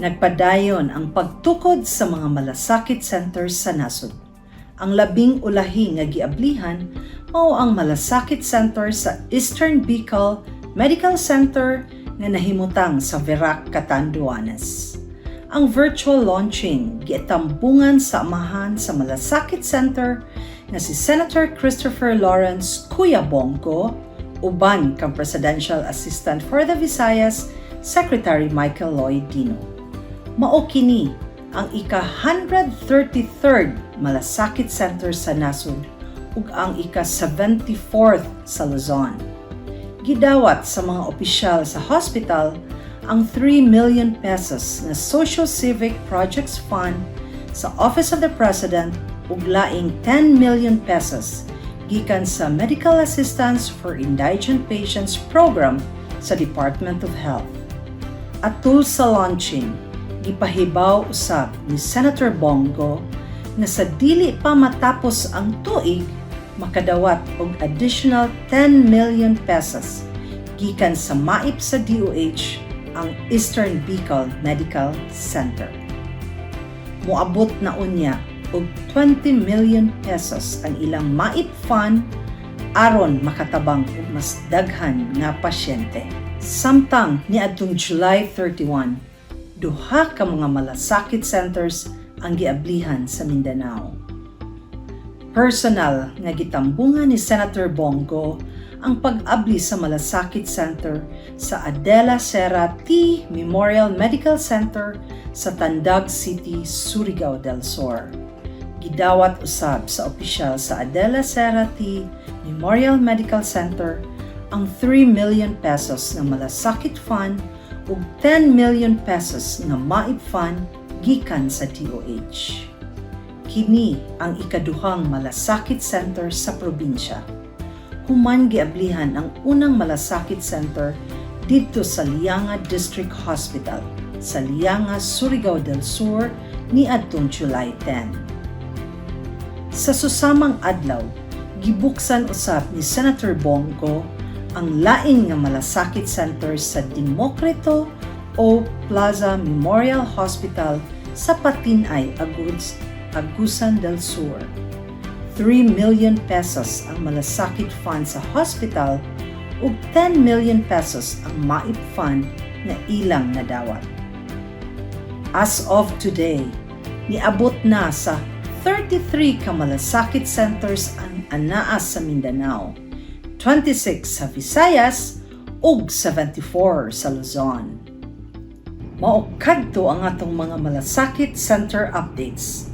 Nagpadayon ang pagtukod sa mga malasakit centers sa nasod. Ang labing ulahi nga giablihan mao ang malasakit center sa Eastern Bicol Medical Center nga nahimutang sa Verac, Catanduanes. Ang virtual launching giatambungan sa amahan sa Malasakit Center nga si Senator Christopher Lawrence Kuya Bongo, uban kang Presidential Assistant for the Visayas, Secretary Michael Lloyd Dino. Mao kini ang ika-133rd Malasakit Center sa nasod ug ang ika-74th sa Luzon. Gidawat sa mga opisyal sa hospital ang 3 million pesos na Social Civic Projects Fund sa Office of the President ug laing 10 million pesos gikan sa Medical Assistance for Indigent Patients Program sa Department of Health. Atul sa launching, gipahibaw usab ni Senator Bongo na sa dili pa matapos ang tuig makadawat og additional 10 million pesos gikan sa MAIP sa DOH ang Eastern Bicol Medical Center. Moabot na unya og 20 million pesos ang ilang MAIP fund aron makatabang og mas daghan nga pasyente. Samtang niadtong July 31, duha ka mga malasakit centers ang giablihan sa Mindanao. Personal nga gitambungan ni Senator Bongo ang pag-abli sa Malasakit Center sa Adela Serra T. Memorial Medical Center sa Tandag City, Surigao del Sur. Gidawat usab sa opisyal sa Adela Serra T. Memorial Medical Center ang 3 million pesos na Malasakit Fund ug 10 million pesos nga MAIP Fund gikan sa DOH. Kini ang ikaduhang Malasakit Center sa probinsya. Human giablihan ang unang Malasakit Center dito sa Lianga District Hospital sa Lianga, Surigao del Sur niadtong July 10. Sa susamang adlaw, gibuksan usab ni Senator Bongo ang laing nga Malasakit Center sa Demokrito o Plaza Memorial Hospital sa Patinay, Agusan del Sur. 3 million pesos ang Malasakit Fund sa hospital ug 10 million pesos ang MAIP Fund na ilang nadawat. As of today, niabot na sa 33 ka Malasakit Centers ang anaa sa Mindanao, 26 sa Visayas ug 74 sa Luzon. Mao kadto ang atong mga Malasakit Center updates.